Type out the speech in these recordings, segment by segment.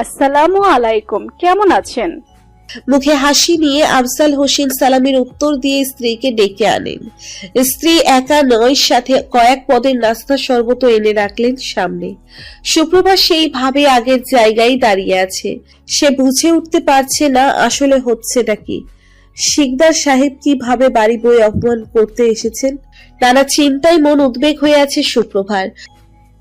আসসালামু আলাইকুম, কেমন আছেন? মুখে হাসি নিয়ে আফজাল হোসেন সালামের উত্তর দিয়ে স্ত্রীকে ডেকে আনেন। স্ত্রী একা নয়, সাথে কয়েক পদের নাস্তা শরবত এনে রাখলেন সামনে। সুপ্রভা সেইভাবে আগের জায়গায় দাঁড়িয়ে আছে। সে বুঝে উঠতে পারছে না আসলে হচ্ছেটা কি। শিকদার সাহেব কিভাবে বাড়ি বয়ে অপমান করতে এসেছেন, নানা চিন্তায় মন উদ্বেগ হয়ে আছে সুপ্রভার।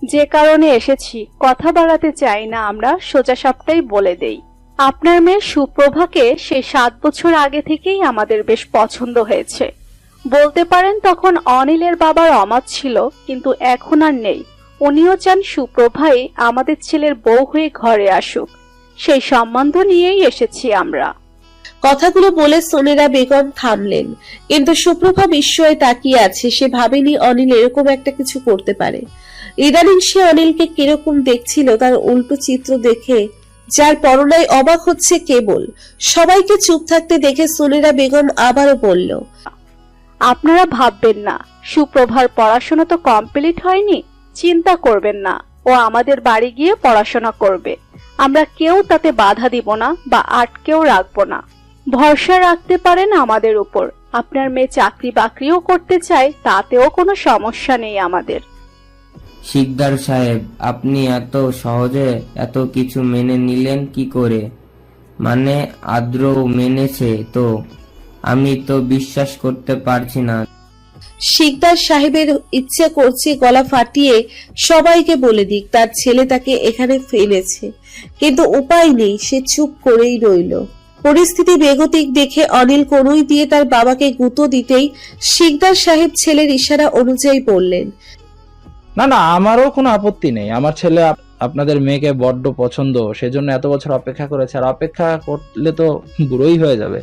যে কারণে এসেছি কথা বাড়াতে চাই না, আমরা সোজা সাপটাই বলে দেই। আপনার মেয়ে সুপ্রভাকে সেই 7 বছর আগে থেকেই আমাদের বেশ পছন্দ হয়েছে। বলতে পারেন তখন অনিলের বাবার অমাত ছিল, কিন্তু এখন আর নেই। উনিও চান সুপ্রভাই আমাদের ছেলের বউ হয়ে ঘরে আসুক। সেই সম্বন্ধ নিয়েই এসেছি আমরা। কথাগুলো বলে সোনেরা বেগম থামলেন, কিন্তু সুপ্রভা বিস্ময়ে তাকিয়ে আছে। সে ভাবেনি অনিল এরকম একটা কিছু করতে পারে। ইদানিং সে অনিলকে কিরকম দেখছিল তার উল্টো চিত্র দেখে যার পরনায় অবাক হচ্ছে কেবল। সবাইকে চুপ থাকতে দেখে সোনেরা বেগম আবারও বলল, আপনারা ভাববেন না, সুপ্রভার পড়াশোনা তো কমপ্লিট হয়নি। চিন্তা করবেন না, ও আমাদের বাড়ি গিয়ে পড়াশোনা করবে। আমরা কেউ তাতে বাধা দিব না বা আটকেও রাখবো না। ভরসা রাখতে পারেন আমাদের উপর। আপনার মেয়ে চাকরি বাকরিও করতে চায়, তাতেও কোনো সমস্যা নেই আমাদের। শিকদার সাহেব, আপনি এত সহজে এত কিছু মেনে নিলেন কি করে? মানে আদ্র মেনেছে তো? আমি তো বিশ্বাস করতে পারছি না। শিকদার সাহেবের ইচ্ছে করছে গলা ফাটিয়ে সবাইকে বলে দিক তার ছেলে তাকে এখানে ফেলেছে, কিন্তু উপায় নেই। সে চুপ করেই রইল। পরিস্থিতি বেগতিক দেখে অনিল কনুই দিয়ে তার বাবাকে গুঁতো দিতেই শিকদার সাহেব ছেলের ইশারা অনুযায়ী বললেন, না না, আমারও কোনো আপত্তি নেই। আমার ছেলে আপনাদের মেয়েকে বড্ড পছন্দ, সেজন্য এত বছর অপেক্ষা করেছে। আর অপেক্ষা করলে তো বুড়োই হয়ে যাবে।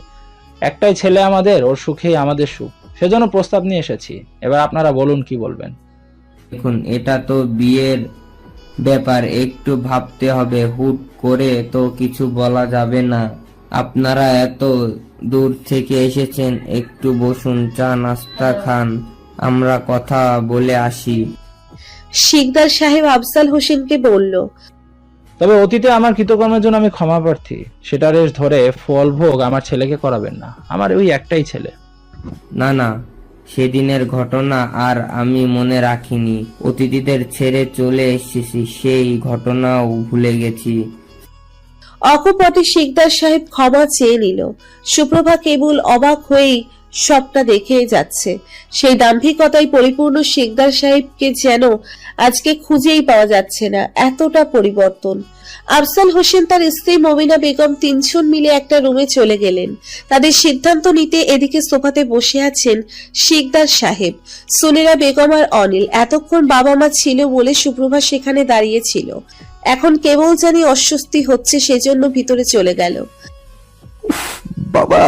একটাই ছেলে আমাদের, ওর সুখেই আমাদের সুখ, সেজন্য প্রস্তাব নিয়ে এসেছি। এবার আপনারা বলুন কি বলবেন। দেখুন, এটা তো বিয়ের ব্যাপার, একটু ভাবতে হবে। হুট করে তো কিছু বলা যাবে না। আপনারা এত দূর থেকে এসেছেন, একটু বসুন, চা নাস্তা খান, আমরা কথা বলে আসি। শিকদার সাহেব আফজাল হোসেনকে বলল, তবে অতীতে আমার কৃতকর্মের জন্য আমি ক্ষমা প্রার্থী। সেটা রেশ ধরে ফল ভোগ আমার ছেলেকে করাবেন না। আমার ওই একটাই ছেলে। না না, সেদিনের ঘটনা আর আমি মনে রাখিনি। অতিথিদের ছেড়ে চলে এসেছি, সেই ঘটনাও ভুলে গেছি। অকপটে শিকদার সাহেব ক্ষমা চেয়ে নিল। সুপ্রভা কেবল অবাক হয়েই সবটা দেখে যাচ্ছে। সেই দাম্ভিকতায় পরিপূর্ণ শিকদার সাহেবকে যেন আজকে খুঁজেই পাওয়া যাচ্ছে না, এতটা পরিবর্তন। আফজাল হোসেন তার স্ত্রী মমিনা বেগম তিনজন মিলে একটা রুমে চলে গেলেন। তাদের সিদ্ধান্ত নিতে এদিকে সোফাতে বসে আছেন শিকদার সাহেব, সোনেরা বেগম আর অনিল। এতক্ষণ বাবা মা ছিল বলে সুপ্রভা সেখানে দাঁড়িয়ে ছিল। এখন কেবল জানি অস্বস্তি হচ্ছে, সেজন্য ভিতরে চলে গেল। বাবা,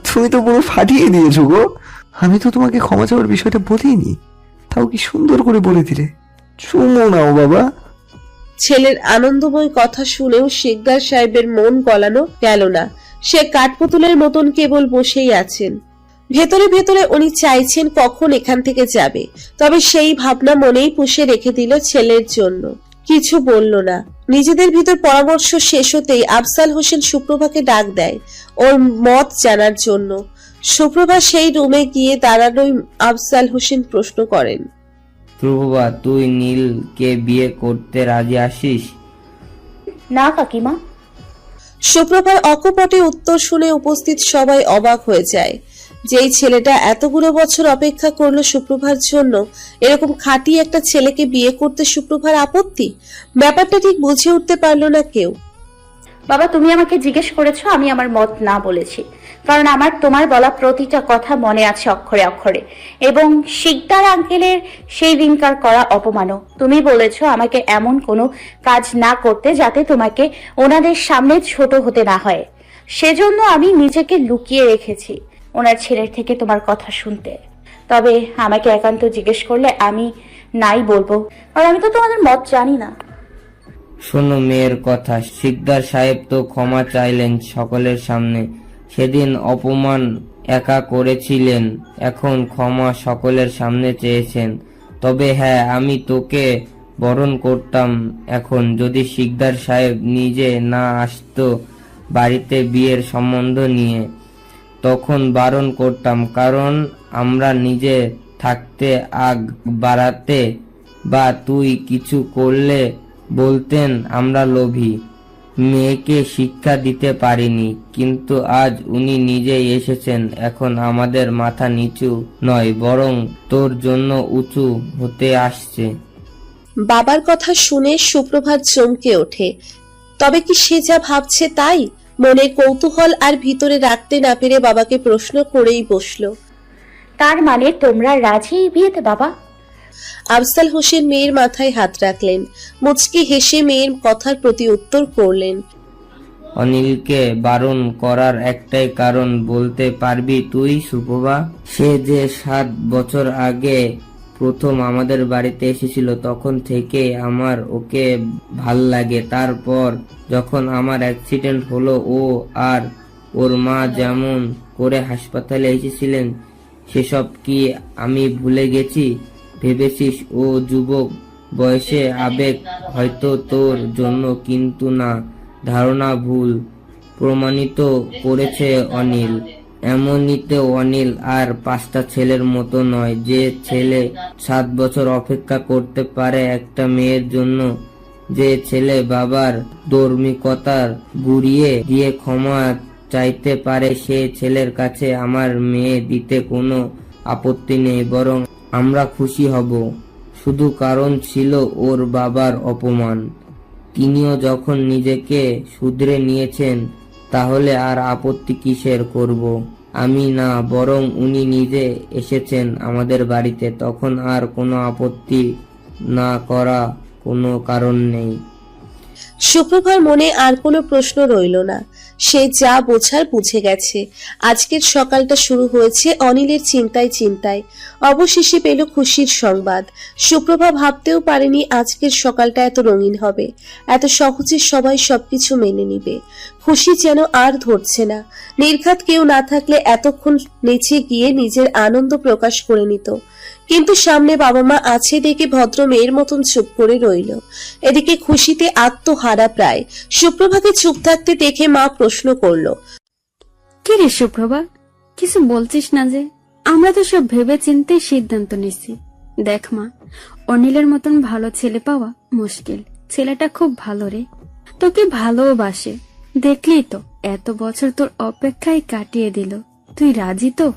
তুমি তো পুরো ফাটিয়ে দিয়েছো গো। আমি তো তোমাকে ক্ষমা চাওয়ার বিষয়টা বলিনি, তাও কি সুন্দর করে বলে দিলে। চুমো নাও বাবা। ছেলের আনন্দময় কথা শুনেও শিকদার সাহেবের মন গলানো গেল না। সে কাঠপুতুলের মতন কেবল বসেই আছেন। ভেতরে ভেতরে উনি চাইছেন কখন এখান থেকে যাবে, তবে সেই ভাবনা মনেই পুষে রেখে দিল ছেলের জন্য। কিছু বলল না। নিজেদের ভিতর পরামর্শ শেষ হতেই আফজাল হোসেন সুপ্রভাকে ডাক দেয় ওর মত জানার জন্য। সুপ্রভা সেই রুমে গিয়ে দাঁড়ানোই আফজাল হোসেন প্রশ্ন করেন, প্রভা, তুই নীলকে বিয়ে করতে রাজি আছিস? না কাকিমা। সুপ্রভার অকপটে উত্তর শুনে উপস্থিত সবাই অবাক হয়ে যায়। যেই ছেলেটা এতগুলো বছর অপেক্ষা করলো সুপ্রভার জন্য, এরকম খাঁটি একটা ছেলেকে বিয়ে করতে সুপ্রভার আপত্তি। ব্যাপারটা ঠিক বুঝে উঠতে পারলো না কেউ। বাবা, তুমি আমাকে জিজ্ঞেস করেছো, আমি আমার মত না বলেছি, কারণ আমার তোমার বলা প্রতিটা কথা মনে আছে অক্ষরে অক্ষরে। এবং শিকদার আঙ্কেলের সেই দিনকার করা অপমানও। তুমি বলেছো আমাকে এমন কোনো কাজ না করতে যাতে তোমাকে ওনাদের সামনে ছোট হতে না হয়। সেজন্য আমি নিজেকে লুকিয়ে রেখেছি ওনার ছেলের থেকে তোমার কথা শুনতে। তবে আমাকে একান্ত জিজ্ঞেস করলে আমি নাই বলবো, কারণ আমি তো তোমাদের মত জানি না। শোনো মেয়ের কথা, শিকদার সাহেব তো ক্ষমা চাইলেন সকলের সামনে। সেদিন অপমান একা করেছিলেন, এখন ক্ষমা সকলের সামনে চেয়েছেন। তবে হ্যাঁ, আমি তোকে বরণ করতাম। এখন যদি শিকদার সাহেব নিজে না আসতো বাড়িতে বিয়ের সম্বন্ধ নিয়ে, তখন বারণ করতাম, কারণ আমরা নিজে থাকতে আগ বাড়াতে বা তুই কিছু করলে বলতেন আমরা লোভী, মেয়েকে শিক্ষা দিতে পারিনি। কিন্তু আজ উনি নিজেই এসেছেন, এখন আমাদের মাথা নিচু নয়, বরং তোর জন্য উঁচু হতে আসছে। বাবার কথা শুনে সুপ্রভাত চমকে ওঠে। তবে কি সে যা ভাবছে তাই? মনে কৌতূহল আর ভিতরে রাখতে না পেরে বাবাকে প্রশ্ন করেই বসলো। তার মানে তোমরা রাজি এই বিয়েতে বাবা? আফজাল হোসেন মেয়ের মাথায় হাত রাখলেন, মুচকি হেসে মেয়ের কথার প্রতি উত্তর করলেন। অনিলকে বারণ করার একটাই কারণ বলতে পারবি তুই সুপ্রভা? সে যে 7 বছর আগে প্রথম আমাদের বাড়িতে এসেছিল, তখন থেকে আমার ওকে ভাল লাগে। তারপর যখন আমার অ্যাক্সিডেন্ট হলো, ও আর ওর মা যেমন করে হাসপাতালে এসেছিলেন, সেসব কি আমি ভুলে গেছি? ভেবেছিস ও যুবক বয়সে আবেগ হয়তো তোর জন্য, কিন্তু না, ধারণা ভুল প্রমাণিত করেছে অনিল। এমনিতেও অনিল আর 5টা ছেলের মতো নয়, যে ছেলে 7 বছর অপেক্ষা করতে পারে একটা মেয়ের জন্য, যে ছেলে বাবার ধার্মিকতার গুড়িয়ে দিয়ে ক্ষমা চাইতে পারে, সে ছেলের কাছে আমার মেয়ে দিতে কোনো আপত্তি নেই, বরং আমরা খুশি হব। শুধু কারণ ছিল ওর বাবার অপমান। তিনিও যখন নিজেকে শুধরে নিয়েছেন, তাহলে আর আপত্তি কিসের করব? আমি না, বরং উনি নিজে এসেছেন আমাদের বাড়িতে, তখন আর কোনো আপত্তি না করা কোনো কারণ নেই। সুপ্রভার মনে আর কোনো প্রশ্ন রইল না। সে যা বোঝার বুঝে গেছে। আজকের সকালটা শুরু হয়েছে অনিলের চিন্তায় চিন্তায়, অবশেষে পেল খুশির সংবাদ। সুপ্রভা ভাবতেও পারেনি আজকের সকালটা এত রঙিন হবে, এত সহজে সবাই সবকিছু মেনে নিবে। খুশি যেন আর ধরছে না। নির্ঘাত কেউ না থাকলে এতক্ষণ নেচে গিয়ে নিজের আনন্দ প্রকাশ করে নিত, কিন্তু সামনে বাবা মা আছে দেখে ভদ্র মেয়ের মতন চুপ করে রইল। এদিকে খুশিতে আত্মহারা প্রায়। সুপ্রভাকে চুপ থাকতে দেখে মা প্রশ্ন করলো, কি রে সুপ্রভা, কিছু বলছিস না যে? আমরা তো সব ভেবে চিন্তে সিদ্ধান্ত নিছি। দেখ মা, অনিলের মতন ভালো ছেলে পাওয়া মুশকিল। ছেলেটা খুব ভালো রে, তোকে ভালোবাসে। দেখলি তো, এত বছর তোর অপেক্ষায় কাটিয়ে দিল। তুই রাজি তো?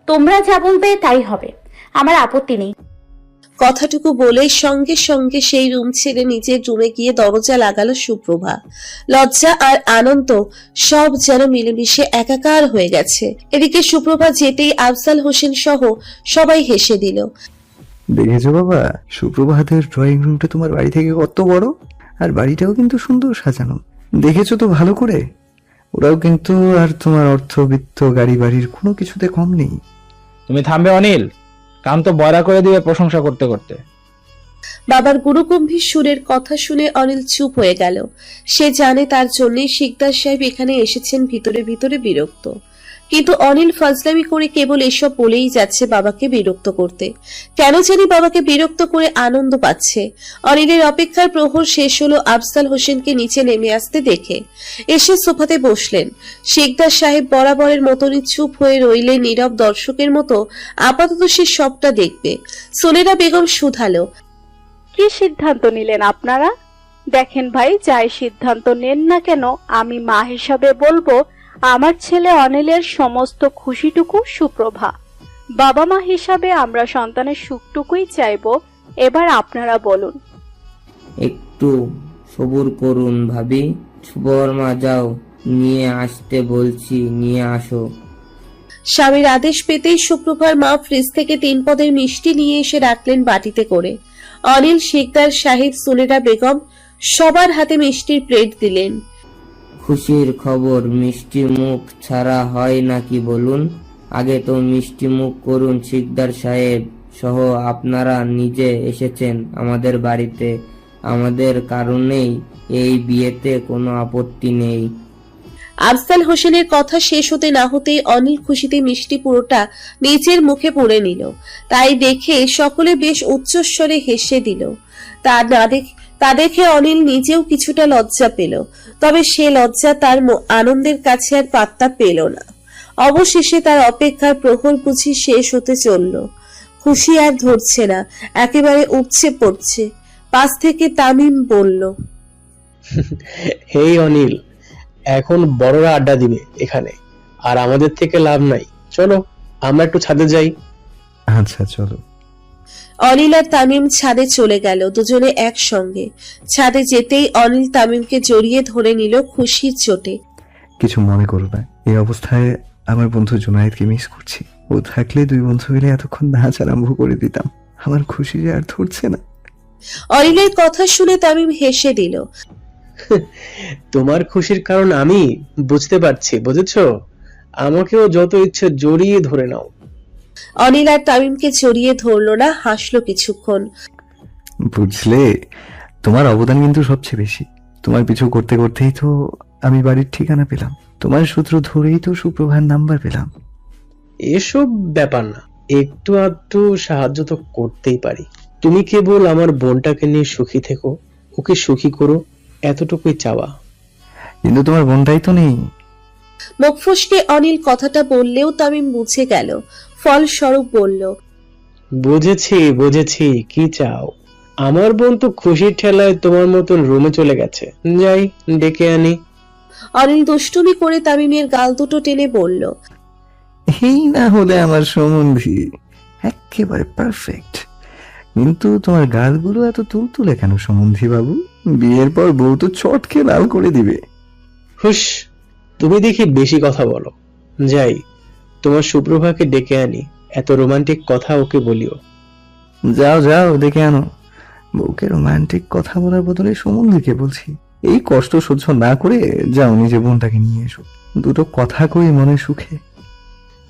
তোমরা যা বলবে তাই হবে, আমার আপত্তি নেই। কথাটুকু বলে সঙ্গে সঙ্গে সেই রুম ছেড়ে নিজের রুমে গিয়ে দরজা লাগালো সুপ্রভা। লজ্জা আর আনন্দ সব যেন মিলেমিশে একাকার হয়ে গেছে। এদিকে সুপ্রভা যেতেই আফজাল হোসেন সহ সবাই হেসে দিল। দেখেছো বাবা, সুপ্রভাতের ড্রয়িং রুমটা তোমার বাড়ি থেকে কত বড়, আর বাড়িটাও কিন্তু সুন্দর সাজানো। দেখেছো তো ভালো করে? ওরাও কিন্তু আর তোমার অর্থবিত্ত গাড়ি বাড়ির কোনো কিছুতে কম নেই। তুমি থামবে অনিল, কান তো বয়রা করে দিবে প্রশংসা করতে করতে। বাবার গুরুগম্ভীর সুরের কথা শুনে অনিল চুপ হয়ে গেল। সে জানে তার জন্যই শিকদার সাহেব এখানে এসেছেন ভিতরে ভিতরে বিরক্ত। কিন্তু অনিল ফাজলামি করে কেবল এসব বলেই যাচ্ছে বাবাকে বিরক্ত করতে। কেন জানি বাবাকে বিরক্ত করে আনন্দ পাচ্ছে। অনিলের অপেক্ষার প্রহর শেষ হলো আফজাল হোসেনকে নিচে নেমে আসতে দেখে। এসে সোফাতে বসলেন। শিকদার সাহেব বরাবরের মতনই চুপ হয়ে রইলে নীরব দর্শকের মতো। আপাতত সে সবটা দেখবে। সোনেরা বেগম শুধালো, কি সিদ্ধান্ত নিলেন আপনারা? দেখেন ভাই, যাই সিদ্ধান্ত নেন না কেন, আমি মা হিসাবে বলবো আমার ছেলে অনিলের সমস্ত খুশিটুকু সুপ্রভা। বাবা মা হিসাবে আমরা সন্তানের সুখটুকুই চাইবো। এবার আপনারা বলুন। একটু সবুর করুন ভাবি। সুবর্মা, যাও, নিয়ে আসতে বলছি, নিয়ে আসো। স্বামীর আদেশ পেতেই সুপ্রভার মা ফ্রিজ থেকে 3 পদের মিষ্টি নিয়ে এসে রাখলেন বাটিতে করে। অনিল, শিকদার সাহেব, সোনেরা বেগম সবার হাতে মিষ্টির প্লেট দিলেন। খুশির খবর মিষ্টি মুখ ছাড়া হয় নাকি বলুন? আগে তো মিষ্টি মুখ করুন। শিকদার সাহেব সহ আপনারা নিজে এসেছেন আমাদের বাড়িতে, আমাদের কারণেই এই বিয়েতে কোনো আপত্তি নেই। আফজাল হোসেনের কথা শেষ হতে না হতেই অনিল খুশিতে মিষ্টি পুরোটা নিজের মুখে পুরে নিল। তাই দেখে সকলে বেশ উচ্চস্বরে হেসে দিল। তা দেখে অনিল নিজেও কিছুটা লজ্জা পেল, তবে সে লজ্জা তার আনন্দের কাছে আর পাত্তা পেল না। অবশেষে তার অপেক্ষার প্রহর বুঝি শেষ হতে চলল। খুশি আর ধরছে না, একেবারে উপচে পড়ছে। পাশ থেকে তামিম বলল, হেই অনিল, এখন বড়রা আড্ডা দিবে এখানে, আর আমাদের থেকে লাভ নাই। চলো আমরা একটু ছাদে যাই। আচ্ছা চলো। অনিল আর তামিম ছাদে চলে গেল, দুজনে একসঙ্গে। ছাদে যেতেই অনিল তামিমকে জড়িয়ে ধরে নিল খুশির চোটে। কিছু মনে করো না, এই অবস্থায় আমার বন্ধু জুনায়েদকে মিস করছি। ও থাকলে দুই বন্ধু মিলে এতক্ষণ নাচ আরম্ভ করে দিতাম। আমার খুশি যে আর ধরছে না। অনিলের কথা শুনে তামিম হেসে দিল। তোমার খুশির কারণ আমি বুঝতে পারছি, বুঝেছো? আমাকেও যত ইচ্ছে জড়িয়ে ধরে নাও। অনিল আর তামিমকে জড়িয়ে ধরলো না, হাসলো কিছুক্ষণ। বুঝলে, তোমার অবদান কিন্তু সবচেয়ে বেশি। তোমার পিছু করতে করতেই তো আমি বাড়ির ঠিকানা পেলাম। তোমার সূত্র ধরেই তো সুপ্রভার নাম্বার পেলাম। এসব ব্যাপার না, একটু আধটু সাহায্য তো করতেই পারি। তুমি কেবল আমার বোনটাকে নিয়ে সুখী থেকো, ওকে সুখী করো, এতটুকুই চাওয়া। কিন্তু তোমার বোনটাই তো নেই। মুখ ফসকে অনিল কথাটা বললেও তামিম বুঝে গেল। ফলস্বরূপ বলল, বুঝেছি, কি চাও? আমার বোন তো খুশির ঠেলায় তোমার মতন রুমে চলে গেছে, যাই ডেকে আনি। অনিল দুষ্টুমি করে তামিমের গাল দুটো টেনে বলল, এই না হলে আমার সম্বন্ধী একেবারে পারফেক্ট। কিন্তু তোমার গালগুলো এত তুলতুলে কেন সম্বন্ধী বাবু? বিয়ের পর বউ তো চটকে লাল করে দিবে। হুস, তুমি দেখি বেশি কথা বলো। যাই, তোমার সুপ্রভাকে ডেকে আনি, এত রোমান্টিক কথা ওকে বলিও। যাও যাও, দেখে আনো। বউকে রোমান্টিক কথা বলার বদলে সম্বন্ধীকে বলছি। এই কষ্ট সহ্য না করে যাও, নিজে বোনটাকে নিয়ে এসো, দুটো কথা কই মনে সুখে।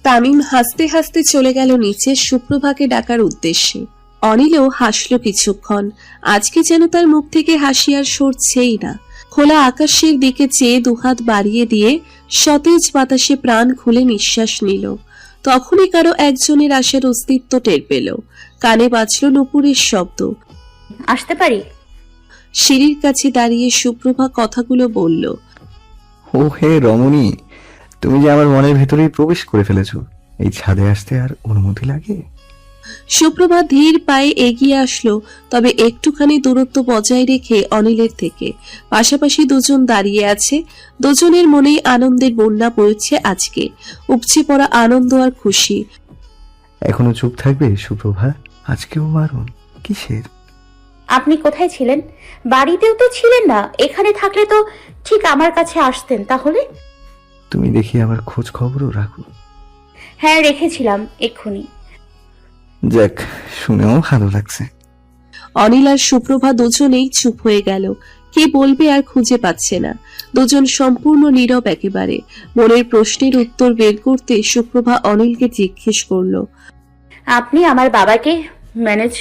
তামিম হাসতে হাসতে চলে গেল নিচে সুপ্রভাকে ডাকার উদ্দেশ্যে। অনিলও হাসলো কিছুক্ষণ। আজকে যেন তার মুখ থেকে হাসি আর সরছেই না। খোলা আকাশের দিকে চেয়ে দুহাত বাড়িয়ে দিয়ে সতেজ বাতাসে প্রাণ খুলে নিঃশ্বাস নিল। তখনই কারো একজনের আসার অস্তিত্ব টের পেল। কানে বাজল নুপুরের শব্দ। আসতে পারি? সিঁড়ির কাছে দাঁড়িয়ে সুপ্রভা কথাগুলো বলল। ও হে রমণী, তুমি যে আমার মনের ভেতরেই প্রবেশ করে ফেলেছো। এই ছাদে আসতে আর অনুমতি লাগে? সুপ্রভা ধীর পায়ে এগিয়ে আসলো, তবে একটুখানি দূরত্ব বজায় রেখে অনিলের থেকে। পাশাপাশি দুজন দাঁড়িয়ে আছে। দুজনের মনেই আনন্দের বন্যা বইছে আজকে। উপচে পড়া আনন্দ আর খুশি। এখনো চুপ থাকবে সুপ্রভা? আজকেও মারুন কিসের? আপনি কোথায় ছিলেন? বাড়িতেও তো ছিলেন না, এখানে থাকলে তো ঠিক আমার কাছে আসতেন। তাহলে তুমি দেখি আমার খোঁজ খবরও রাখো। হ্যাঁ, রেখেছিলাম এক্ষুনি। যাক, শুনেও ভালো লাগছে। অনিল আর সুপ্রভা দুজনেই চুপ হয়ে গেল। কি বলবে আর খুঁজে পাচ্ছে না। দুজন সম্পূর্ণ নীরব একেবারে। মনের প্রশ্নের উত্তর বের করতে সুপ্রভা অনিলকে জিজ্ঞেস করলো, আপনি আমার বাবাকে ম্যানেজ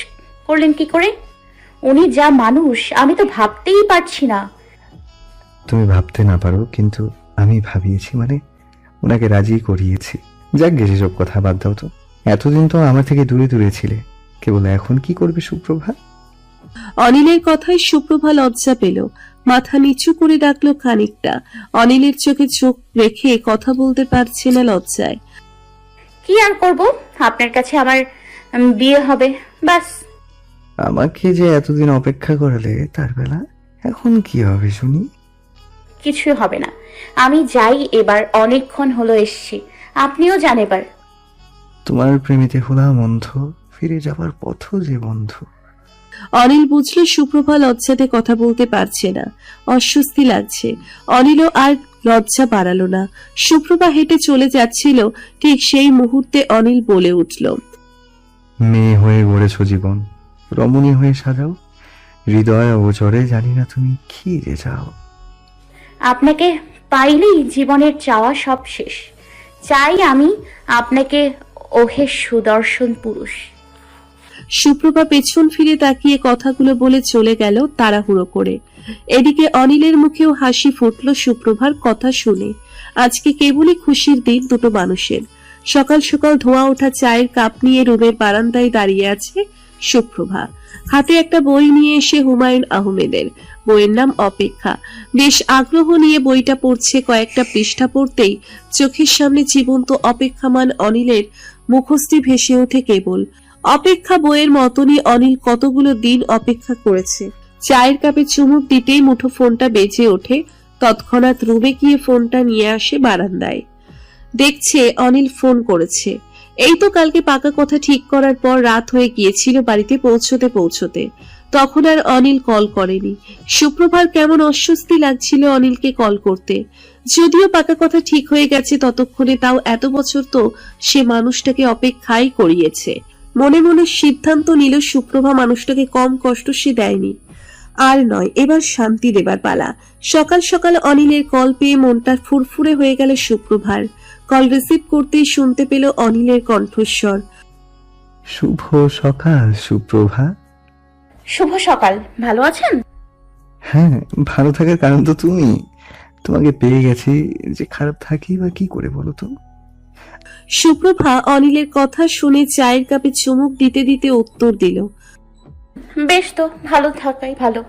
করলেন কি করে? উনি যা মানুষ, আমি তো ভাবতেই পারছি না। তুমি ভাবতে না পারো, কিন্তু আমি ভাবিয়েছি, মানে ওনাকে রাজি করিয়েছি। যাক গে, সেসব কথা বাদ দাও তো। এতদিন তো আমার থেকে দূরে দূরে ছিলে, কেবল এখন কি করবে সুপ্রভা? অনিলের কথায় সুপ্রভা লজ্জা পেল। মাথা নিচু করে ডাকলো খানিকটা। অনিলের চোখে চোখ রেখে কথা বলতে পারছে না লজ্জায়। কি আর করব, আপনার কাছে আমার বিয়ে হবে, বাস। আমাকে যে এতদিন অপেক্ষা করালে, তার বেলা এখন কি হবে শুনি? কিছু হবে না, আমি যাই এবার। অনেকক্ষণ হলো এসছি, আপনিও যান এবার। তোমার প্রেমিতে হলাম অন্ধ, ফিরে যাবার পথ যে বন্ধ। অনিল বুঝলো সুপ্রভা লজ্জাতে কথা বলতে পারছে না, অস্বস্তি লাগছে। অনিলও আর লজ্জা বাড়ালো না। সুপ্রভা হেঁটে চলে যাচ্ছিল, ঠিক সেই মুহূর্তে অনিল বলে উঠল, মেয়ে হয়ে গড়েছ জীবন, রমণী হয়ে সাজাও হৃদয় অগোচরে। জানি না তুমি কি যে চাও। আপনাকে পাইলেই জীবনের চাওয়া সব শেষ। চাই আমি আপনাকে, ওহে সুদর্শন পুরুষ। সুপ্রভা পেছন ফিরে তাকিয়ে কথাগুলো বলে চলে গেল তাড়াহুড়ো করে। এদিকে অনিলের মুখেও হাসি ফুটল সুপ্রভার কথা শুনে। আজকে কেবলই খুশির দিন দুটো মানুষের। সকাল সকাল ধোঁয়া ওঠা চায়ের কাপ নিয়ে রুমের বারান্দায় দাঁড়িয়ে আছে সুপ্রভা। হাতে একটা বই নিয়ে এসে হুমায়ুন আহমেদের। বইয়ের নাম অপেক্ষা। বেশ আগ্রহ নিয়ে বইটা পড়ছে। কয়েকটা পৃষ্ঠা পড়তেই চোখের সামনে জীবন্ত অপেক্ষামান অনিলের মুখস্থি ভেসে ওঠে কেবল। অপেক্ষা বইয়ের মতনই অনিল কতগুলো দিন অপেক্ষা করেছে। চায়ের কাপে চুমুক দিতেই মুঠো ফোনটা বেজে ওঠে। তৎক্ষণাৎ রুমে গিয়ে ফোনটা নিয়ে আসে বারান্দায়। দেখছে অনিল ফোন করেছে। এই তো কালকে পাকা কথা ঠিক করার পর রাত হয়ে গিয়েছিল বাড়িতে পৌঁছতে। তখন আর অনিল কল করেনি। সুপ্রভার কেমন অস্বস্তি লাগছিল অনিলকে কল করতে। যদিও পাকা কথা ঠিক হয়ে গেছে ততক্ষণে, তাও এত বছর তো সে মানুষটাকে অপেক্ষাই করিয়েছে। মনে মনে সিদ্ধান্ত নিল সুপ্রভা মানুষটাকে কম কষ্ট সে দেয়নি। আর নয়, এবার শান্তি দেবার পালা। সকাল সকাল অনিলের কল পেয়ে মনটা ফুরফুরে হয়ে গেল সুপ্রভার। কল রিসিভ করতেই শুনতে পেল অনিলের কণ্ঠস্বর। শুভ সকাল সুপ্রভা। শুভ সকাল, ভালো আছেন? হ্যাঁ, ভালো থাকার কারণ তো তুমি। তোমাকে পেয়ে গেছি, যে খারাপ থাকি বা কি করে বলো তো। সুপ্রভা অনিলের কথা শুনে চায়ের কাপে চুমুক দিতে দিতে উত্তর দিল, বেশ তো, ভালো থাকাই ভালো।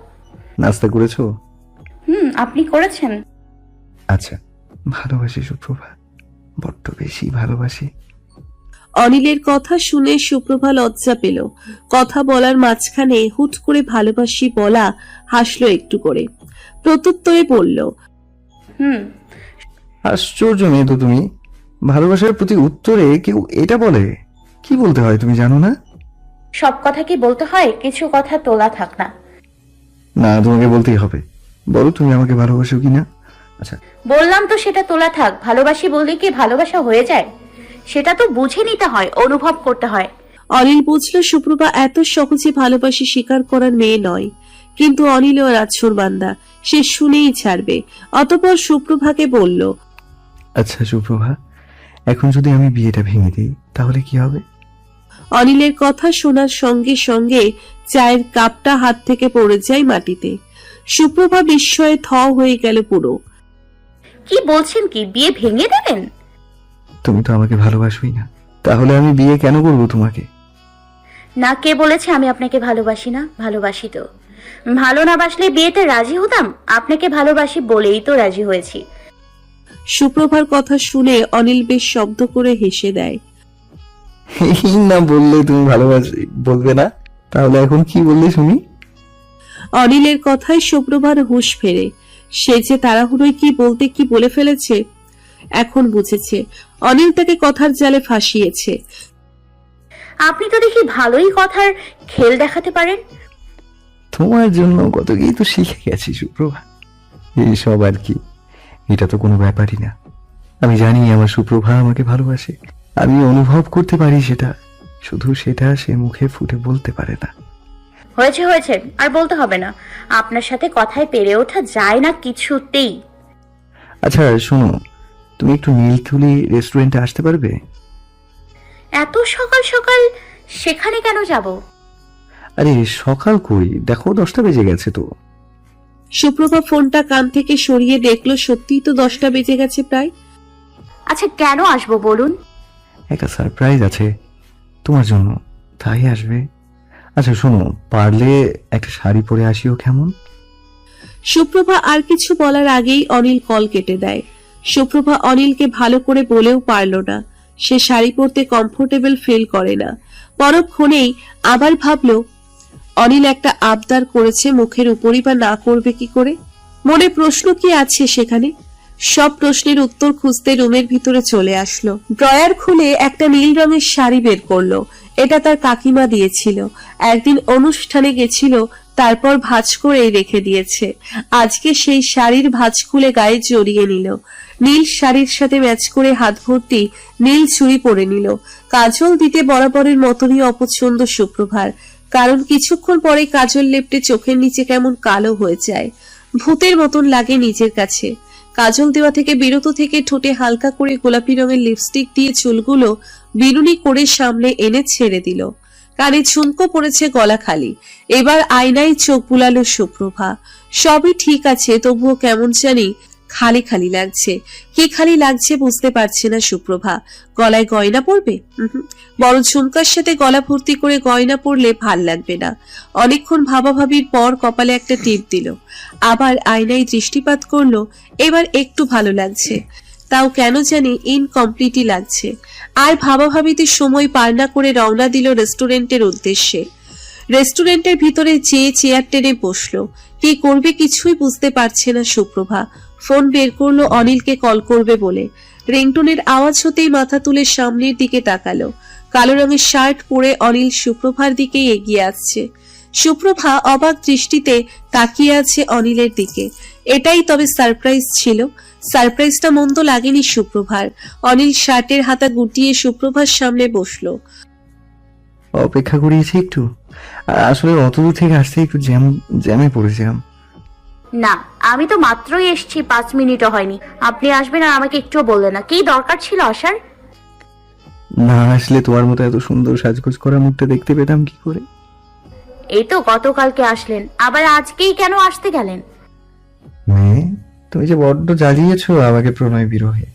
নাস্তা করেছো? আপনি করেছেন? আচ্ছা, ভালোবাসি সুপ্রভা, বড্ড বেশি ভালোবাসি। অনিলের কথা শুনে সুপ্রভা লজ্জা পেল। কথা বলার মাঝখানে হুট করে ভালোবাসি বলা হাসলো একটু করে। প্রত্যুত্তরে বলল, আশ্চর্য মেয়ে তো তুমি। ভালোবাসার প্রতি উত্তরে কেউ এটা বলে? কি বলতে হয় তুমি জানো না? সব কথা কি বলতে হয়? কিছু কথা তোলা থাক না। না, তোমাকে বলতেই হবে। বলো তুমি আমাকে ভালোবাসো কিনা। আচ্ছা, বললাম তো সেটা তোলা থাক। ভালোবাসি বললে কি ভালোবাসা হয়ে যায়? সেটা তো বুঝে নিতে হয়, অনুভব করতে হয়। অনিল বুঝলো সুপ্রভা এত সহজে ভালোবাসি স্বীকার করার মেয়ে নয়। কিন্তু অনিল ও রাজছোর বান্দা, সে শুনেই ছাড়বে। অতঃপর সুপ্রভাকে বলল, আচ্ছা সুপ্রভা, এখন যদি আমি বিয়েটা ভেঙে দিই তাহলে কি হবে? অনিলের কথা শোনার সঙ্গে সঙ্গে চায়ের কাপটা হাত থেকে পড়ে যায় মাটিতে। সুপ্রভা বিস্ময়ে থ হয়ে গেল পুরো। কি বলছেন? কি বিয়ে ভেঙে দেবেন? তুমি তো আমাকে ভালোবাসোই না, তাহলে আমি বিয়ে কেন করবো তোমাকে? না, কে বলেছে আমি আপনাকে ভালোবাসি না? ভালোবাসি তো। ভালো না বাসলে বিয়েতে রাজি হতাম? আপনাকে ভালোবাসি বলেই তো রাজি হয়েছি। সুপ্রভার কথা শুনে অনিল বেশ শব্দ করে হেসে দেয়। এই না বললে তুমি ভালোবাসি বলবে না, তাহলে এখন কি বললে শুনি? অনিলের কথায় সুপ্রভার হুঁশ ফেরে। সে যে তাড়াহুড়োয় কি বলতে কি বলে ফেলেছে এখন বুঝেছে। অনিল তাকে কথার জালে ফাঁসিয়েছে। আপনি তো দেখি ভালোই কথার খেল দেখাতে পারেন। তোমার জন্য কত কি তো শিখে গেছি সুপ্রভা। এইসব আর কি, এটা তো কোনো ব্যাপারই না। আমি জানি আমার সুপ্রভা আমাকে ভালোবাসে, আমি অনুভব করতে পারি সেটা, শুধু সেটা সে মুখে ফুটে বলতে পারে না। হয়েছে হয়েছে, আর বলতে হবে না। আপনার সাথে কথায় পেরে ওঠা যায় না কিছুতেই। আচ্ছা শোনো, তুমি একটু নীলতুলি রেস্টুরেন্টে আসতে পারবে? এত সকাল সকাল সেখানে কেন যাব? আরে সকাল কই, দেখো 10টা বেজে গেছে তো। সুপ্রভা ফোনটা কান থেকে সরিয়ে দেখলো সত্যিই তো 10টা বেজে গেছে প্রায়। আচ্ছা কেন আসবো বলুন? একটা সারপ্রাইজ আছে তোমার জন্য, তাই আসবে। আচ্ছা শোনো, পারলে একটা শাড়ি পরে আসিও কেমন? সুপ্রভা আর কিছু বলার আগেই অনিল কল কেটে দেয়। সুপ্রভা অনিলকে ভালো করে বলেও পারল না সে শাড়ি পরতে কমফোর্টেবল ফিল করে না। পরক্ষণেই আবার ভাবলো অনিল একটা আবদার করেছে, মুখের উপরই বা না করবে কি করে। মনে প্রশ্ন কি আছে সেখানে? সব প্রশ্নের উত্তর খুঁজতে রুমের ভিতরে চলে আসলো। ড্রয়ার খুলে একটা নীল রঙের শাড়ি বের করলো। এটা তার কাকিমা দিয়েছিল, একদিন অনুষ্ঠানে গেছিল, তারপর ভাঁজ করেই রেখে দিয়েছে। আজকে সেই শাড়ির ভাঁজ খুলে গায়ে জড়িয়ে নিল। নীল শাড়ির সাথে ম্যাচ করে হাত ভর্তি নীল চুড়ি পরে নিল। কাজল দিতে বরাবরের মতনই অপছন্দ সুপ্রভার, কারণ কিছুক্ষণ পরে কাজল লেপটে চোখের নিচে কেমন কালো হয়ে যায়, ভূতের মতন লাগে নিজের কাছে। কাজল দেওয়া থেকে বিরত থেকে ঠোঁটে হালকা করে গোলাপি রঙের লিপস্টিক দিয়ে চুলগুলো বিনুনি করে সামনে এনে ছেড়ে দিল। কানে ঝুমকো পড়েছে গলা খালি। এবার আয়নায় চোখ বুলালো সুপ্রভা। সবই ঠিক আছে, তবুও কেমন জানি খালি খালি লাগছে। কি খালি লাগছে বুঝতে পারছে না সুপ্রভা। গলায় গয়না পরবে? বড় ঝুমকার সাথে গলা ভর্তি করে গয়না পরলে ভাল লাগবে না। অনেকক্ষণ ভাবাভাবির পর কপালে একটা টিপ দিল, আবার আয়নায় দৃষ্টিপাত করলো। এবার একটু ভালো লাগছে, তাও কেন জানি ইনকমপ্লিটই লাগছে। আর ভাবাভাবিতে সময় পার না করে রওনা দিল রেস্টুরেন্টের উদ্দেশ্যে। রেস্টুরেন্টের ভিতরে যেয়ে চেয়ার টেনে বসলো। কি করবে কিছুই বুঝতে পারছে না সুপ্রভা। ফোন বের করলো অনিলকে কল করবে বলে। রিংটোনের আওয়াজ হতেই মাথা তুলে সামনের দিকে তাকালো। কালো রঙের শার্ট পরে অনিল সুপ্রভার দিকে এগিয়ে আসছে। সুপ্রভা অবাক দৃষ্টিতে তাকিয়ে আছে অনিলের দিকে। এটাই তবে সারপ্রাইজ ছিল। সারপ্রাইজটা মন্দ লাগেনি সুপ্রভার। অনিল শার্টের হাতা গুটিয়ে সুপ্রভার সামনে বসলো। অপেক্ষা করিয়েছি একটু, আর আসলে অত দূর থেকে আসতে একটু জ্যামে পড়েছিলাম। না, আমি তো মাত্রই এসেছি, 5 মিনিটও হয়নি। আপনি আসবেন আর আমাকে একটুও বললেন না। কি দরকার ছিল আসার? না আসলে তোমার মতো এত সুন্দর সাজগোজ করা মুখটা দেখতে পেতাম কি করে? এই তো গতকালকে আসলেন, আবার আজকেই কেন আসতে গেলেন? মেয়ে, তুমি যে বড্ড জ্বালিয়েছো আমাকে প্রণয় বিরহে।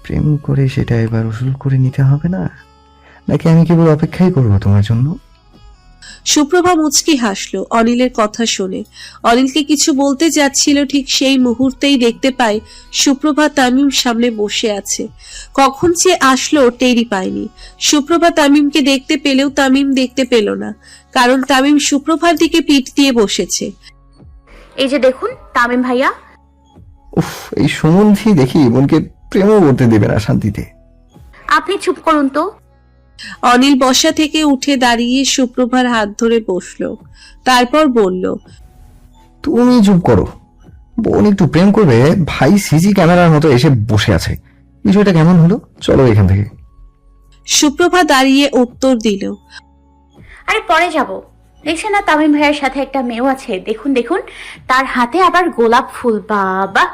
প্রেম করে সেটা এবার উসুল করে নিতে হবে না, নাকি আমি কেবল অপেক্ষাই করবো তোমার জন্য? সুপ্রভা মুচকি হাসলো অনিলের কথা শুনে। অনিলকে কিছু বলতে যাচ্ছিল, ঠিক সেই মুহূর্তেই দেখতে পায় সুপ্রভা তামিম সামনে বসে আছে। কখন যে আসলো টেরই পায়নি। সুপ্রভা তামিমকে দেখতে পেলেও তামিম দেখতে পেল না, কারণ তামিম সুপ্রভার দিকে পিঠ দিয়ে বসেছে। এই যে দেখুন তামিম ভাইয়া। উফ, এই সুমন্ধি দেখি বোনকে প্রেমও করতে দেবে না শান্তিতে। আপনি চুপ করুন তো। অনিল বসা থেকে উঠে দাঁড়িয়ে সুপ্রভার হাত ধরে বসলো, তারপর বলল, তুমি চুপ করো। বোন একটু প্রেম করবে, ভাই সিজি ক্যামেরার মতো এসে বসে আছে। বিষয়টা কেমন হলো? চলো এখান থেকে। সুপ্রভা দাঁড়িয়ে উত্তর দিল, আরে পরে যাব। দেখছেন না তামিম ভাইয়ার সাথে একটা মেয়েও আছে, দেখুন দেখুন, তার হাতে আবার গোলাপ ফুল। বাবা,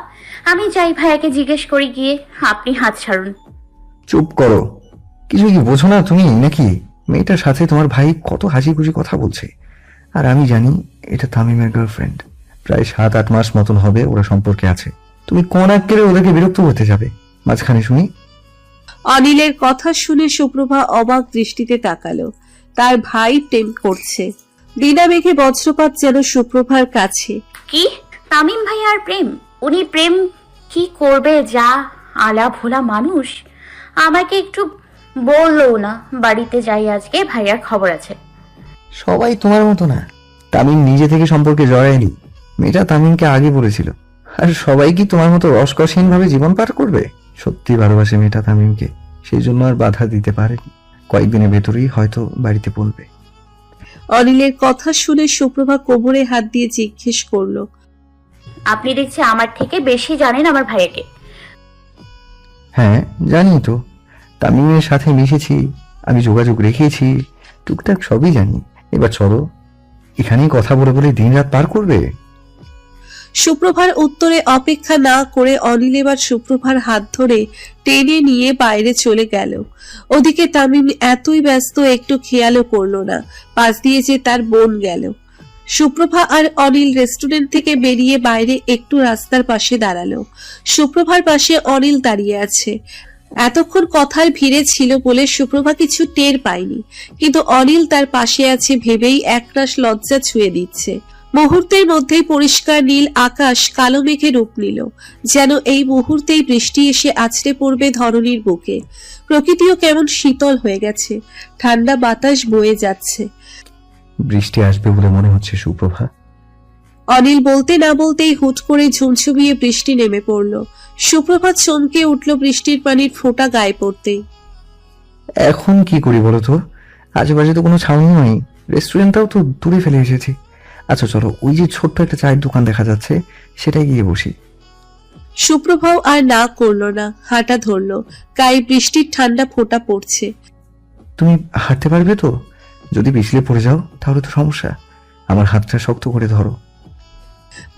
আমি যাই ভাইয়াকে জিজ্ঞেস করি গিয়ে। আপনি হাত ছাড়ুন। চুপ করো। কিছু কি বোঝো না তুমি নাকি? মেয়েটার সাথে তোমার ভাই কত হাসি খুশি কথা বলছে, আর আমি জানি এটা তামিমের গার্লফ্রেন্ড। প্রায় 7-8 মাস মতন হবে ওরা সম্পর্কে আছে। তুমি কোন আক্কেলে ওদেরকে বিরক্ত করতে যাবে মাঝখানে শুনি? অনিলের কথা শুনে সুপ্রভা অবাক দৃষ্টিতে তাকালো। তার ভাই প্রেম করছে। দিনা মেঘে বজ্রপাত যেন সুপ্রভার কাছে। কি তামিম ভাইয়ার প্রেম? উনি প্রেম কি করবে? যা আলা ভোলা মানুষ। আমাকে একটু বললো না বাড়িতে যাই আজকে, ভাইয়ার খবর আছে। সবাই তোমার মতো না। তামিম নিজে থেকে সম্পর্কে জড়ায়নি। মেয়েটা তামিমকে আগে বলেছিল। আর সবাই কি তোমার মতো রসকসহীন ভাবে জীবন পার করবে? সত্যি ভালোবাসে মেয়েটা তামিমকে, সেই জন্য আর বাধা দিতে পারেনি। কয়েকদিনের ভেতরেই হয়তো বাড়িতে বলবে। অনিলের কথা শুনে সুপ্রভা কোমরে হাত দিয়ে জিজ্ঞেস করলো, আপনি দেখছি আমার থেকে বেশি জানেন আমার ভাইয়াকে। হ্যাঁ জানি তো, তামিমের সাথে মিশেছি, আমি যোগাযোগ রেখেছি, টুকটাক সবই জানি। এবার চলো, এখানেই কথা বলে বলে দিনরাত পার করবে? সুপ্রভার উত্তরে অপেক্ষা না করে অনিল এবার সুপ্রভার হাত ধরে টেনে নিয়ে বাইরে চলে গেল। ওদিকে তামিম এতই ব্যস্ত একটু খেয়ালও করলো না পাশ দিয়ে যে তার বোন গেল। সুপ্রভা আর অনিল রেস্টুরেন্ট থেকে বেরিয়ে বাইরে একটু রাস্তার পাশে দাঁড়ালো। সুপ্রভার পাশে অনিল দাঁড়িয়ে আছে। এতক্ষণ কথার ভিড়ে ছিল বলে সুপ্রভা কিছু টের পায়নি, কিন্তু অনিল তার পাশে আছে ভেবেই একরাশ লজ্জা ছুঁয়ে দিচ্ছে। মুহূর্তের মধ্যেই পরিষ্কার নীল আকাশ কালো মেঘে রূপ নিল, যেন এই মুহূর্তেই বৃষ্টি এসে আছড়ে পড়বে ধরণীর বুকে। প্রকৃতিও কেমন শীতল হয়ে গেছে, ঠান্ডা বাতাস বয়ে যাচ্ছে। বৃষ্টি আসবে বলে মনে হচ্ছে সুপ্রভা। অনিল বলতে না বলতেই হুট করে ঝুমঝুমিয়ে বৃষ্টি নেমে পড়ল। সুপ্রভা চমকে উঠল বৃষ্টির পানির ফোঁটা গায়ে পড়তেই। এখন কি করি বলো তো? আশেপাশে তো কোনো ছাউনি নেই, রেস্টুরেন্টটাও তো দূরে ফেলে এসেছি। আচ্ছা চলো, ওই যে ছোট্ট একটা চায়ের দোকান দেখা যাচ্ছে, সেটাই গিয়ে বসি। সুপ্রভাও আর না করলো না, হাঁটা ধরলো। গায়ে বৃষ্টির ঠান্ডা ফোঁটা পড়ছে। তুমি হাঁটতে পারবে তো? যদি পিছলে পড়ে যাও তাহলে তো সমস্যা। আমার হাতটা শক্ত করে ধরো।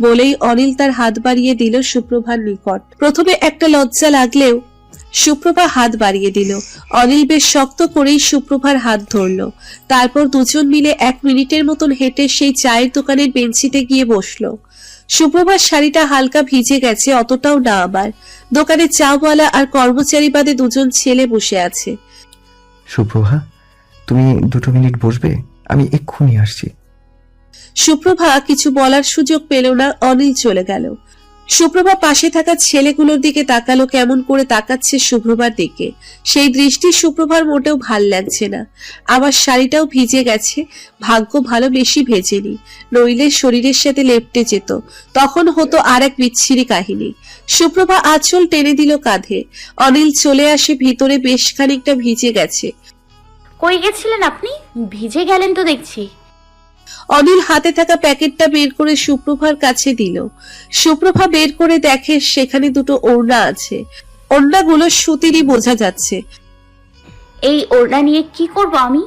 বলেই অনিল তার হাত বাড়িয়ে দিল সুপ্রভার নিকট। প্রথমে একটা লজ্জা লাগলেও সুপ্রভা হাত বাড়িয়ে দিল। অনিল বেশ শক্ত করেই সুপ্রভার হাত ধরল। তারপর দুজন মিলে 1 মিনিটের মতন হেঁটে সেই চায়ের দোকানের বেঞ্চিতে গিয়ে বসলো। সুপ্রভার শাড়িটা হালকা ভিজে গেছে, অতটাও না আবার। দোকানে চাওয়ালা আর কর্মচারী বাদে দুজন ছেলে বসে আছে। সুপ্রভা, তুমি 2 মিনিট বসবে? আমি এক্ষুনি আসছি। সুপ্রভা কিছু বলার সুযোগ পেল না, অনিল চলে গেল। সুপ্রভা পাশে থাকা ছেলেগুলোর দিকে তাকালো, কেমন করে তাকাচ্ছে সুপ্রভার দিকে। সেই দৃষ্টি সুপ্রভার মোটেও ভাল লাগছে না। আবার শাড়িটাও ভিজে গেছে, ভাগ্য ভালো বেশি ভেজেনি, নইলে শরীরের সাথে লেপটে যেত, তখন হতো আর এক বিচ্ছিরি কাহিনী। সুপ্রভা আঁচল টেনে দিল কাঁধে। অনিল চলে আসে ভিতরে, বেশ খানিকটা ভিজে গেছে। কই গেছিলেন আপনি? ভিজে গেলেন তো দেখছি। অনিল হাতে থাকা প্যাকেটটা বের করে সুপ্রভার কাছে দিল। সুপ্রভা বের করে দেখে সেখানে 2 ওড়না আছে। ওড়নাগুলো সুতিরই বোঝা যাচ্ছে। এই ওড়না নিয়ে কি করব আমি?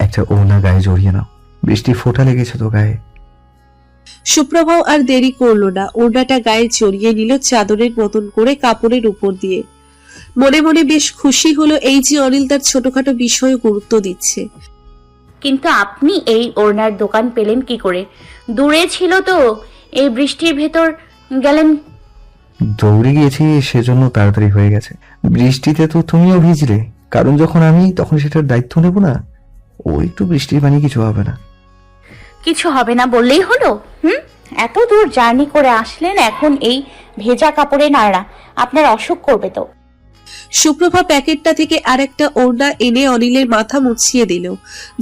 একটা ওড়না গায়ে জড়িয়ে নাও, বৃষ্টি ফোঁটা লেগেছে তো গায়ে। সুপ্রভাও আর দেরি করলো না, ওড়নাটা গায়ে জড়িয়ে নিল চাদরের মতন করে কাপড়ের উপর দিয়ে। মনে মনে বেশ খুশি হলো এই যে অনিল তার ছোটখাটো বিষয়ে গুরুত্ব দিচ্ছে। কিন্তু আপনি এই ওড়নার দোকান পেলেন কি করে? দূরে ছিল তো, এই বৃষ্টির ভেতর গেলেন। দৌড়ে গিয়েছি, সেজন্য তাড়াতাড়ি হয়ে গেছে। বৃষ্টিতে তো তুমিও ভিজলে, কারণ যখন আমি, তখন সেটার দায়িত্ব নেব না? ও একটু বৃষ্টির পানি, কিছু হবে না। কিছু হবে না বললেই হলো? এত দূর জার্নি করে আসলেন, এখন এই ভেজা কাপড়ে নাড়া আপনার অসুখ করবে তো। সুপ্রভা প্যাকেটটা থেকে আরেকটা ওড়না এনে অনিলের মাথা মুছিয়ে দিল।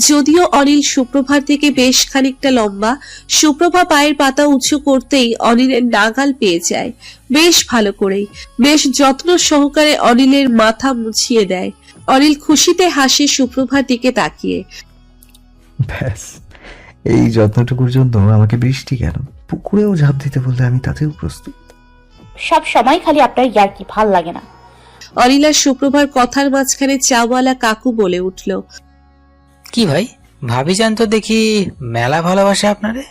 যদিও অনিল সুপ্রভার থেকে বেশ খানিকটা লম্বা, সুপ্রভা পায়ের পাতা উঁচু করতেই অনিলের নাগাল পেয়ে যায়। বেশ ভালো করেই, বেশ যত্ন সহকারে অনিলের মাথা মুছিয়ে দেয়। অনিল খুশিতে হাসে সুপ্রভার দিকে তাকিয়ে। ব্যাস, এই যত্নটুকুর জন্য আমাকে বৃষ্টি কেন, পুকুরেও ঝাঁপ দিতে বললে আমি তাতেও প্রস্তুত। সব সময় খালি আপনার ইয়ার্কি, ভাল লাগে না। অনিল আর সুপ্রভার কথার মাঝখানে চাওয়ালা কাকু বলে উঠল, কি ভাই, ভাবি যান তো দেখি মেলা ভালোবাসে আপনারে।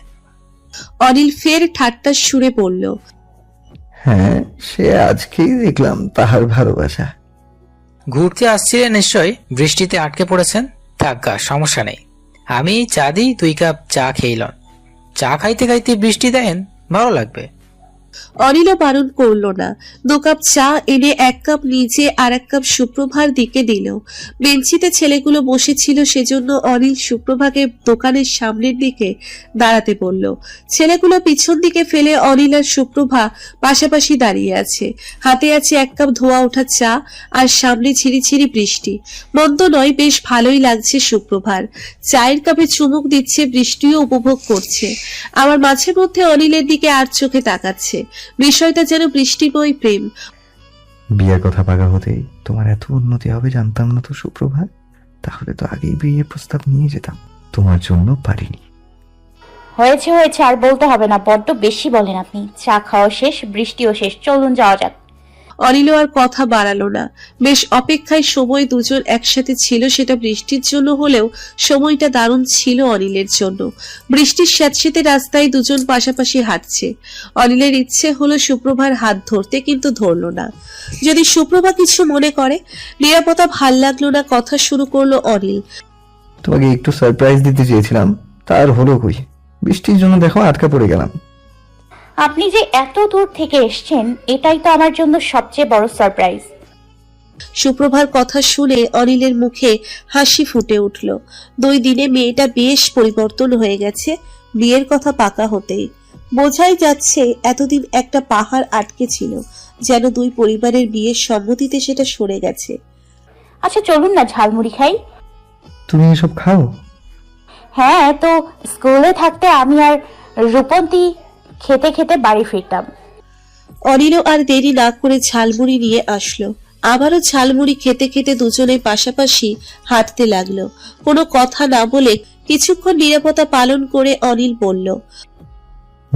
অনিল ফের ঠাট্টার সুরে বলল, হ্যাঁ, সে আজকেই দেখলাম তাহার ভালোবাসা। ঘুরতে আসছিলেন নিশ্চয়, বৃষ্টিতে আটকে পড়েছেন। থাকা সমস্যা নেই, আমি চা দিই, 2 কাপ চা খেইলন। চা খাইতে খাইতে বৃষ্টি দেন, ভালো লাগবে। অনিলও বারণ করলো না। 2 কাপ চা এনে 1 কাপ নিজে আর 1 কাপ সুপ্রভার দিকে দিল। বেঞ্চিতে ছেলেগুলো বসেছিল, সেজন্য অনিল সুপ্রভাকে দোকানের সামনের দিকে দাঁড়াতে বলল। ছেলেগুলো পিছন দিকে ফেলে অনিল আর সুপ্রভা পাশাপাশি দাঁড়িয়ে আছে। হাতে আছে 1 কাপ ধোয়া ওঠা চা, আর সামনে ঝিরিঝিরি বৃষ্টি। মন্দ নয়, বেশ ভালোই লাগছে সুপ্রভার। চায়ের কাপে চুমুক দিচ্ছে, বৃষ্টিও উপভোগ করছে। আমার মাঝে মধ্যে অনিলের দিকে আর চোখে তাকাচ্ছে। বিষয়টা যেন বৃষ্টিময় প্রেম। বিয়ের কথা পাকা হতেই তোমার এত উন্নতি হবে জানতাম না তো সুপ্রভা। তাহলে তো আগেই বিয়ের প্রস্তাব নিয়ে যেতাম, তোমার জন্য পারিনি। হয়েছে হয়েছে, আর বলতে হবে না, বড্ড বেশি বলেন আপনি। চা খাওয়া শেষ, বৃষ্টিও শেষ, চলুন যাওয়া যাক। অনিল আর কথা বাড়ালো না। বেশ অপেক্ষায় সময় দুজন একসাথে ছিল, সেটা বৃষ্টির জন্য হলেও সময়টা দারুণ ছিল অনিলের জন্য। বৃষ্টির স্যাঁতসেঁতে রাস্তায় দুজন পাশাপাশি হাঁটছে। অনিলের ইচ্ছে হলো সুপ্রভার হাত ধরতে, কিন্তু ধরলো না। যদি সুপ্রভা কিছু মনে করে, নিরাপত্তা ভাল লাগলো না, কথা শুরু করলো অনিল। তোমাকে একটু সারপ্রাইজ দিতে চেয়েছিলাম, তার হলো কই? বৃষ্টির জন্য দেখো আটকা পড়ে গেলাম। আপনি যে এত দূর থেকে এসেছেন, এটাই তো আমার জন্য সবচেয়ে বড় সারপ্রাইজ। সুপ্রভার কথা শুনে অনিলের মুখে হাসি ফুটে উঠল। 2 দিনে মেয়েটা বেশ পরিবর্তন হয়ে গেছে, বিয়ের কথা পাকা হতেই। বোঝাই যাচ্ছে এতদিন একটা পাহাড় আটকে ছিল, যেন 2 পরিবারের বিয়ের সম্মতিতে সেটা সরে গেছে। আচ্ছা চলুন না, ঝালমুড়ি খাই। তুমি এসব খাও? হ্যাঁ, তো স্কুলে থাকতে আমি আর রূপন্তী খেতে খেতে বাড়ি ফিরতাম। অনিলও আর দেরি না করে ঝালমুড়ি নিয়ে আসলো। আবারও ঝালমুড়ি খেতে খেতে দুজনে পাশাপাশি হাঁটতে লাগলো। কোনো কথা না বলে কিছুক্ষণ নিরাপত্তা পালন করে অনিল বলল,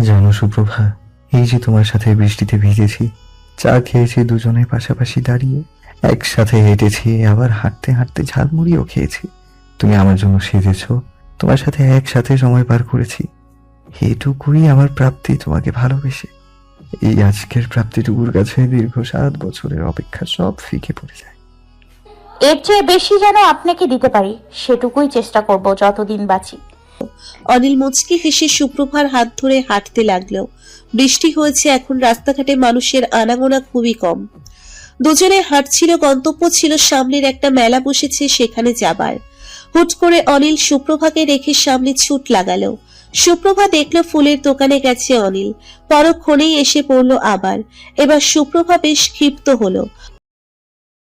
জানো সুপ্রভা, এই যে তোমার সাথে বৃষ্টিতে ভিজেছি, চা খেয়েছি দুজনে পাশাপাশি দাঁড়িয়ে, একসাথে হেঁটেছি, আবার হাঁটতে হাঁটতে ঝালমুড়িও খেয়েছি। তুমি আমার জন্য সেজেছ, তোমার সাথে একসাথে সময় পার করেছি। এটুকুই আমার প্রাপ্তি তোমাকে ভালোবেসে। এই আজকের প্রাপ্তিটুকুর কাছে দীর্ঘ 7 বছরের অপেক্ষা সব ফিকে পড়ে যায়। এর চেয়ে বেশি যেন আপনাকে দিতে পারি, সেটুকুই চেষ্টা করব যতদিন বাঁচি। অনিল মুচকি হেসে সুপ্রভার হাত ধরে হাঁটতে লাগলো। বৃষ্টি হয়েছে, এখন রাস্তাঘাটে মানুষের আনাগোনা খুবই কম। দুজনে হাঁটছিল, গন্তব্য ছিল সামনের একটা মেলা বসেছে সেখানে যাবার। হুট করে অনিল সুপ্রভাকে রেখে সামনে ছুট লাগালো। সুপ্রভা দেখলো ফুলের দোকানে গেছে অনিল, পরক্ষণেই এসে পড়লো আবার। এবার সুপ্রভা বেশ ক্ষিপ্ত হলো।